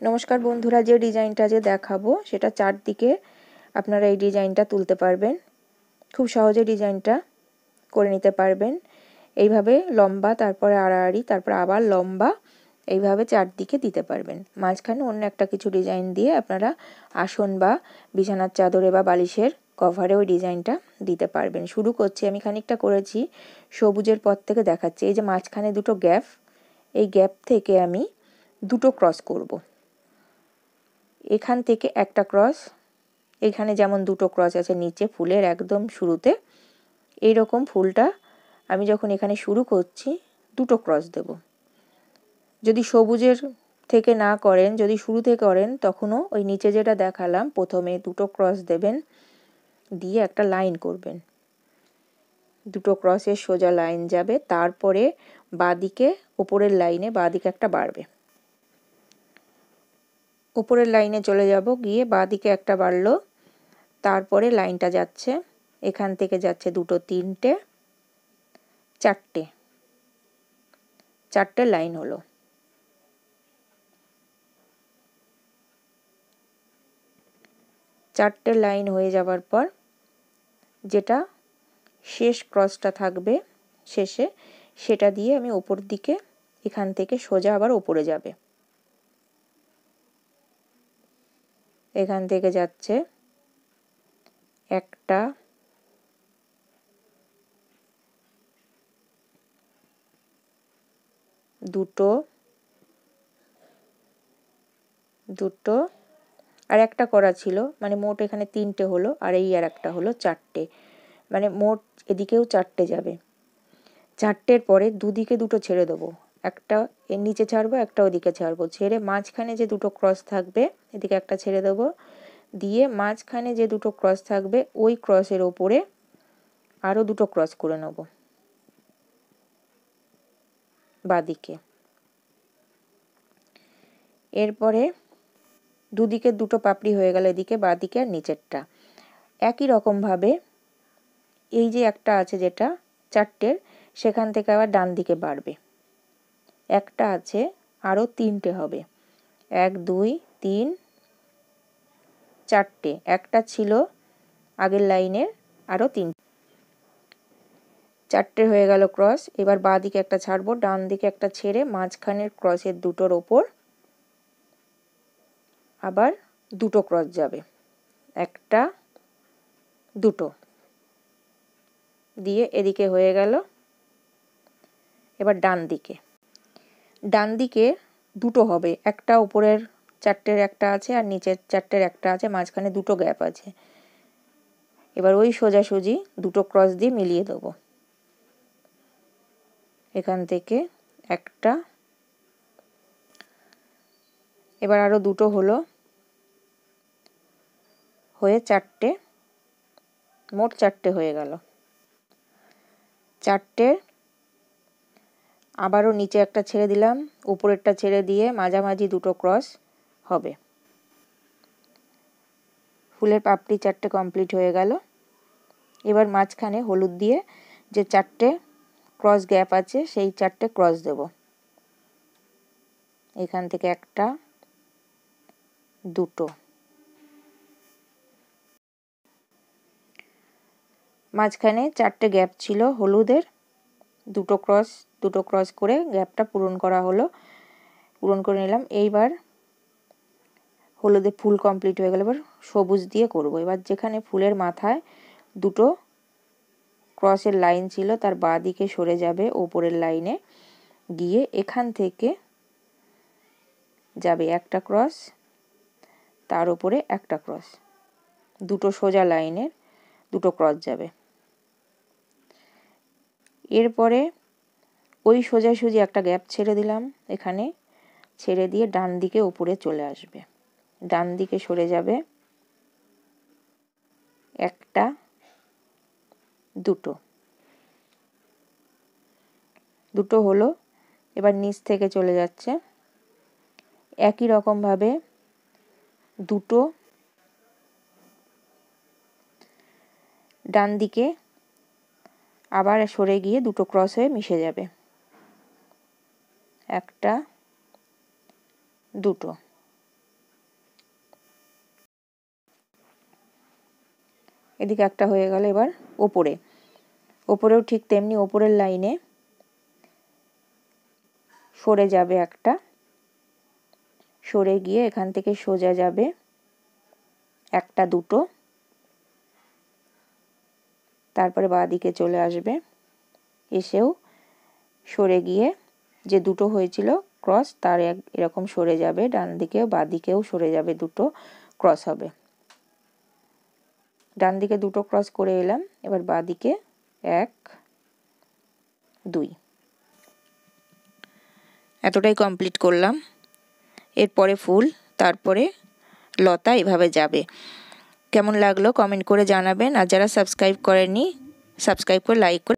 নমস্কার বন্ধুরা, যে ডিজাইনটা যে দেখাবো সেটা চারদিকে আপনারা এই ডিজাইনটা তুলতে পারবেন। খুব সহজে ডিজাইনটা করে নিতে পারবেন। এইভাবে লম্বা, তারপরে আড়াআড়ি, তারপর আবার লম্বা, এইভাবে চারদিকে দিতে পারবেন। মাঝখানে অন্য একটা কিছু ডিজাইন দিয়ে আপনারা আসন বা বিছানার চাদরে বা বালিশের কভারে ওই ডিজাইনটা দিতে পারবেন। শুরু করছি, আমি খানিকটা করেছি, সবুজের পর থেকে দেখাচ্ছি। এই যে মাঝখানে দুটো গ্যাপ, এই গ্যাপ থেকে আমি দুটো ক্রস করব। এখান থেকে একটা ক্রস, এখানে যেমন দুটো ক্রস আছে নিচে ফুলের একদম শুরুতে, এই রকম ফুলটা আমি যখন এখানে শুরু করছি দুটো ক্রস দেব। যদি সবুজের থেকে না করেন, যদি শুরু থেকে করেন, তখনও ওই নিচে যেটা দেখালাম প্রথমে দুটো ক্রস দেবেন, দিয়ে একটা লাইন করবেন। দুটো ক্রসের সোজা লাইন যাবে, তারপরে বাঁদিকে ওপরের লাইনে বাঁদিকে একটা বাড়বে। উপরের লাইনে চলে যাব, গিয়ে বাঁদিকে একটা বাড়লো, তারপরে লাইনটা যাচ্ছে, এখান থেকে যাচ্ছে দুটো, তিনটে, চারটে লাইন হলো। চারটে লাইন হয়ে যাওয়ার পর যেটা শেষ ক্রসটা থাকবে শেষে, সেটা দিয়ে আমি ওপর দিকে এখান থেকে সোজা আবার ওপরে যাবে। এখান থেকে যাচ্ছে একটা, দুটো, দুটো, আর একটা করা ছিল, মানে মোট এখানে তিনটে হলো, আর এই আর একটা হলো চারটে, মানে মোট এদিকেও চারটে যাবে। চারটের পরে দুদিকে দুটো ছেড়ে দেবো, একটা এর নিচে ছাড়বো, একটা ওদিকে ছাড়বো, ছেড়ে মাঝখানে যে দুটো ক্রস থাকবে এদিকে একটা ছেড়ে দেবো, দিয়ে মাঝখানে যে দুটো ক্রস থাকবে ওই ক্রসের ওপরে আরও দুটো ক্রস করে নেব বাঁদিকে। এরপরে দুদিকে দুটো পাপড়ি হয়ে গেল, এদিকে বাঁদিকে আর নিচেরটা। একই রকমভাবে এই যে একটা আছে যেটা চারটের, সেখান থেকে আবার ডান দিকে বাড়বে। একটা আছে, আরও তিনটে হবে, 1 2 3 4টে, একটা ছিল আগের লাইনের, আরও 3, 4টে হয়ে গেল ক্রস। এবার বাঁ দিকে একটা ছাড়বো, ডান দিকে একটা ছেড়ে মাঝখানের ক্রসের দুটোর ওপর আবার দুটো ক্রস যাবে, একটা, দুটো, দিয়ে এদিকে হয়ে গেল। এবার ডান দিকে দুটো হবে, একটা উপরের চারটের একটা আছে আর নিচের চারটের একটা আছে, মাঝখানে দুটো গ্যাপ আছে। এবার ওই সোজাসুজি দুটো ক্রস দিয়ে মিলিয়ে দেবো। এখান থেকে একটা, এবার আরও দুটো হলো, হয়ে চারটে, মোট চারটে হয়ে গেল। চারটে, আবারও নিচে একটা ছেড়ে দিলাম, উপরেরটা ছেড়ে দিয়ে মাঝামাঝি দুটো ক্রস হবে। ফুলের পাপড়ি চারটে কমপ্লিট হয়ে গেল। এবার মাঝখানে হলুদ দিয়ে যে চারটে ক্রস গ্যাপ আছে সেই চারটে ক্রস দেব। এখান থেকে একটা, দুটো, মাঝখানে চারটে গ্যাপ ছিল হলুদের, দুটো ক্রস করে গ্যাপটা পূরণ করা হলো, পূরণ করে নিলাম। এইবার হলুদের ফুল কমপ্লিট হয়ে গেল, এবার সবুজ দিয়ে করব। এবার যেখানে ফুলের মাথায় দুটো ক্রসের লাইন ছিল তার বাঁ দিকে সরে যাবে ওপরের লাইনে, গিয়ে এখান থেকে যাবে একটা ক্রস, তার উপরে একটা ক্রস, দুটো সোজা লাইনের দুটো ক্রস যাবে। এরপরে ওই সোজাসুজি একটা গ্যাপ ছেড়ে দিলাম, এখানে ছেড়ে দিয়ে ডান দিকে উপরে চলে আসবে, ডান দিকে সরে যাবে একটা, দুটো, দুটো হলো। এবার নিচ থেকে চলে যাচ্ছে, একই রকমভাবে দুটো ডান দিকে আবার সরে গিয়ে দুটো ক্রস হয়ে মিশে যাবে, একটা, দুটো, এদিকে একটা হয়ে গেল। এবার ওপরেও ঠিক তেমনি ওপরের লাইনে সরে যাবে একটা, সরে গিয়ে এখান থেকে সোজা যাবে একটা দুটো, তারপরে বাঁ দিকে চলে আসবে, এসেও সরে গিয়ে যে দুটো হয়েছিল ক্রস তার এরকম সরে যাবে, ডান দিকেও বাঁ দিকেও সরে যাবে, দুটো ক্রস হবে। ডান দিকে দুটো ক্রস করে এলাম, এবার বাঁ দিকে 1 2, এতটাই কমপ্লিট করলাম। এরপরে ফুল, তারপরে লতা এভাবে যাবে। কেমন লাগলো কমেন্ট করে জানাবেন, আর যারা সাবস্ক্রাইব করেননি সাবস্ক্রাইব করে লাইক করে